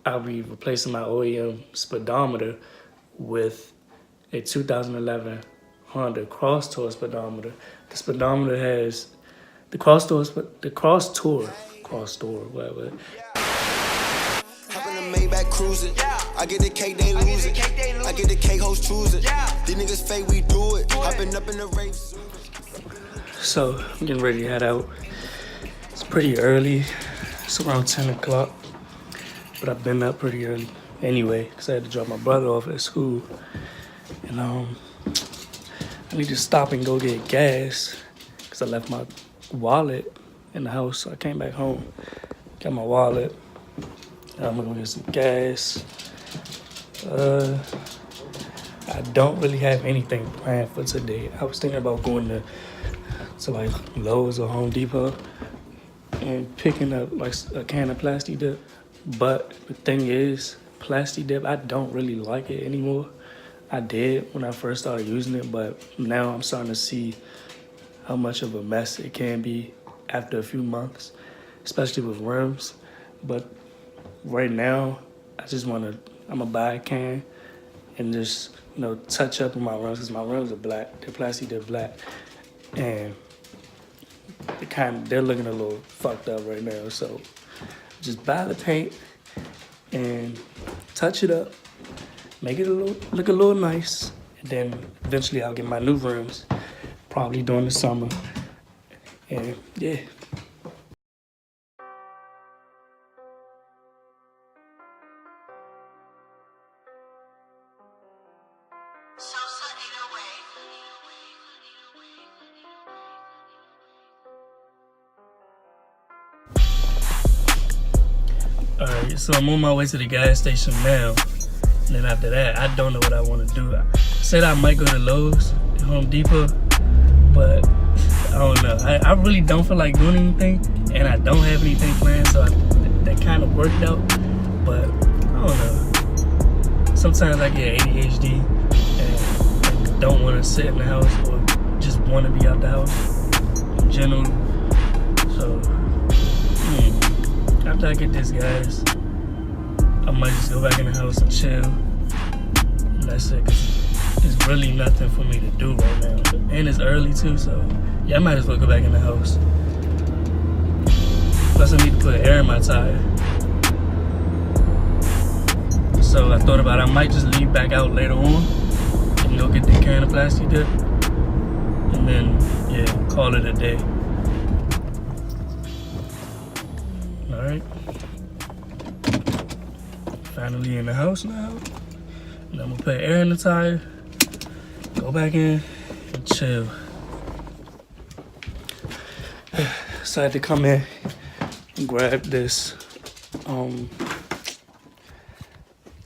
I'll be replacing my OEM speedometer with a 2011 Honda Cross Tour speedometer. The speedometer has the Cross Tour, whatever. Hop in the Maybach cruising. I get the cake, they lose it. I get the cake, hoes choose it. These niggas fake, we do it. Hopping up in the race. So I'm getting ready to head out. It's pretty early. It's around 10 o'clock. But I've been up pretty early anyway, because I had to drop my brother off at school. And I need to stop and go get gas, because I left my wallet in the house. So I came back home, got my wallet. I'm gonna go get some gas. I don't really have anything planned for today. I was thinking about going to like Lowe's or Home Depot and picking up like a can of Plasti Dip. But the thing is, Plasti Dip, I don't really like it anymore. I did when I first started using it, but now I'm starting to see how much of a mess it can be after a few months, especially with rims. But right now, I'm gonna buy a can and just, touch up on my rims, because my rims are black. They're Plasti Dip black. And they're looking a little fucked up right now. So just buy the paint and touch it up, make it look a little nice, and then eventually I'll get my new rims, probably during the summer. And yeah. Alright, so I'm on my way to the gas station now. And then after that, I don't know what I want to do. I said I might go to Lowe's and Home Depot, but I don't know. I really don't feel like doing anything, and I don't have anything planned, so that kind of worked out. But I don't know. Sometimes I get ADHD and don't want to sit in the house, or just want to be out the house in general. So after I get this, guys, I might just go back in the house and chill. And that's it, because there's really nothing for me to do right now. And it's early too, so yeah, I might as well go back in the house. Plus I need to put air in my tire. So I thought about it, I might just leave back out later on and go get the can of Plasti Dip. And then, yeah, call it a day. Alright. Finally in the house now. And I'm gonna put air in the tire, go back in, and chill. So I had to come in and grab this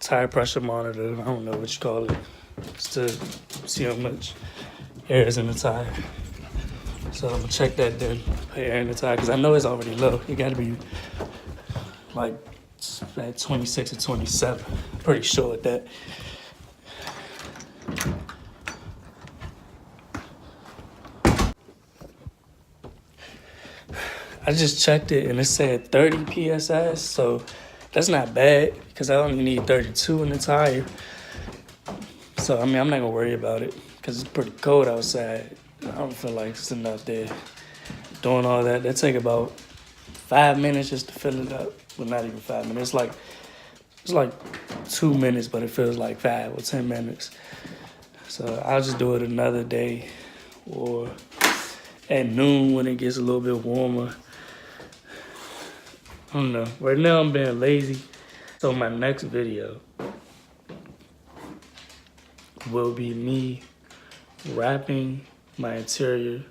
tire pressure monitor. I don't know what you call it. Just to see how much air is in the tire. So I'm gonna check that then, put air in the tire, because I know it's already low. It gotta be like at 26 or 27. Pretty sure at that. I just checked it and it said 30 PSI, so that's not bad, because I only need 32 in the tire. So I mean, I'm not gonna worry about it, because it's pretty cold outside. I don't feel like sitting out there doing all that. That take about 5 minutes just to fill it up. Well, not even 5 minutes. It's like 2 minutes, but it feels like 5 or 10 minutes. So I'll just do it another day, or at noon when it gets a little bit warmer. I don't know. Right now I'm being lazy. So my next video will be me wrapping my interior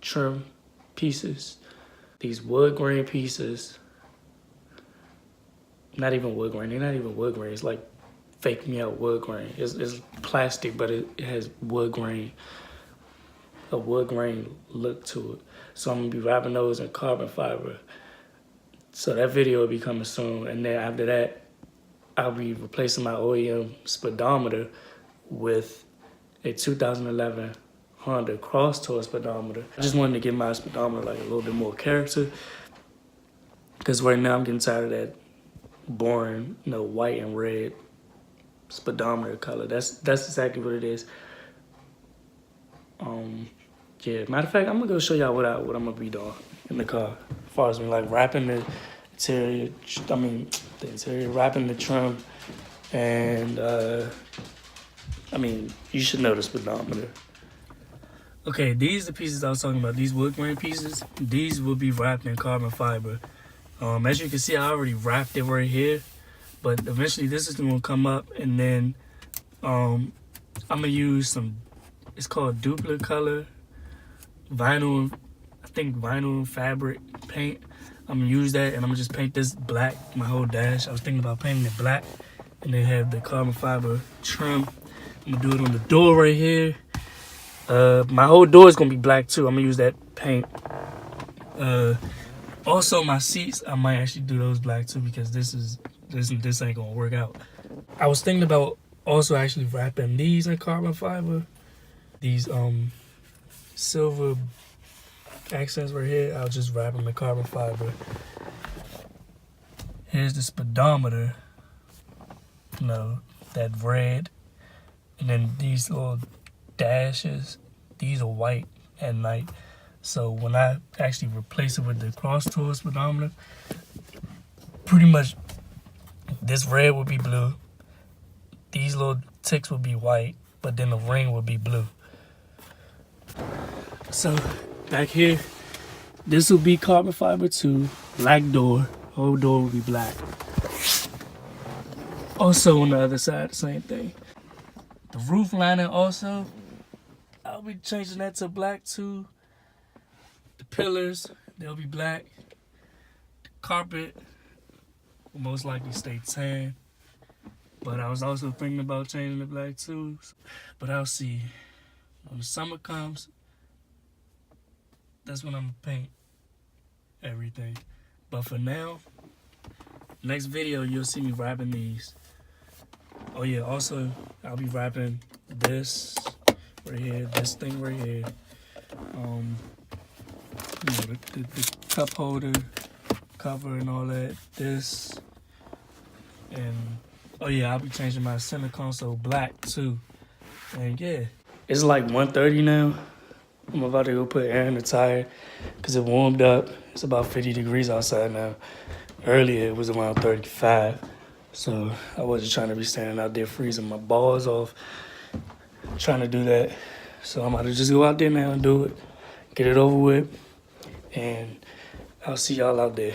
trim pieces. These wood grain pieces. Not even wood grain. They're not even wood grain. It's like fake me out wood grain. It's plastic, but it has wood grain. A wood grain look to it. So I'm gonna be wrapping those in carbon fiber. So that video will be coming soon. And then after that, I'll be replacing my OEM speedometer with a 2011 Honda Cross Tour speedometer. I just wanted to give my speedometer like a little bit more character, because right now I'm getting tired of that boring, white and red speedometer color. That's exactly what it is. Yeah. Matter of fact, I'm gonna go show y'all what I'm gonna be doing in the car. As far as me like wrapping the interior, wrapping the trim, and you should know the speedometer. Okay, these are the pieces I was talking about. These wood grain pieces. These will be wrapped in carbon fiber. As you can see, I already wrapped it right here, but eventually this is gonna come up, and then I'm gonna use some. It's called Dupla Color vinyl. I think vinyl fabric paint. I'm gonna use that, and I'm gonna just paint this black. My whole dash. I was thinking about painting it black, and then have the carbon fiber trim. I'm gonna do it on the door right here. My whole door is gonna be black too. I'm gonna use that paint. Also, my seats, I might actually do those black too, because this ain't gonna work out. I was thinking about also actually wrapping these in carbon fiber. These silver accents right here, I'll just wrap them in carbon fiber. Here's the speedometer, that red, and then these little dashes, these are white at night. So when I actually replace it with the cross tool speedometer, pretty much this red will be blue, these little ticks will be white, but then the ring will be blue. So back here, this will be carbon fiber too, black door, whole door will be black. Also on the other side, the same thing. The roof lining also, I'll be changing that to black too. The pillars, they'll be black. The carpet will most likely stay tan. But I was also thinking about changing it black too. But I'll see. When the summer comes, that's when I'm gonna paint everything. But for now, next video you'll see me wrapping these. Oh yeah, also I'll be wrapping this right here, this thing right here. The cup holder, cover and all that. This, and oh yeah, I'll be changing my center console black too. And yeah, it's like 1:30 now. I'm about to go put air in the tire because it warmed up. It's about 50 degrees outside now. Earlier it was around 35. So I wasn't trying to be standing out there freezing my balls off trying to do that. So I'm about to just go out there now and do it, get it over with, and I'll see y'all out there.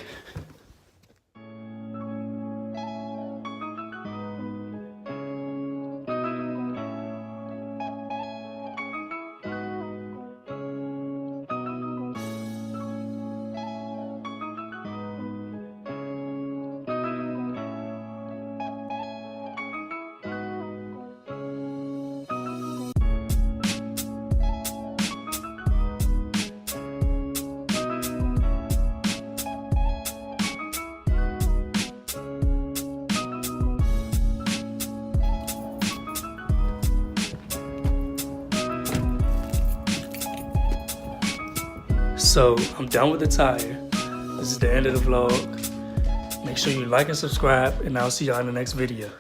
So I'm done with the tire. This is the end of the vlog. Make sure you like and subscribe, and I'll see y'all in the next video.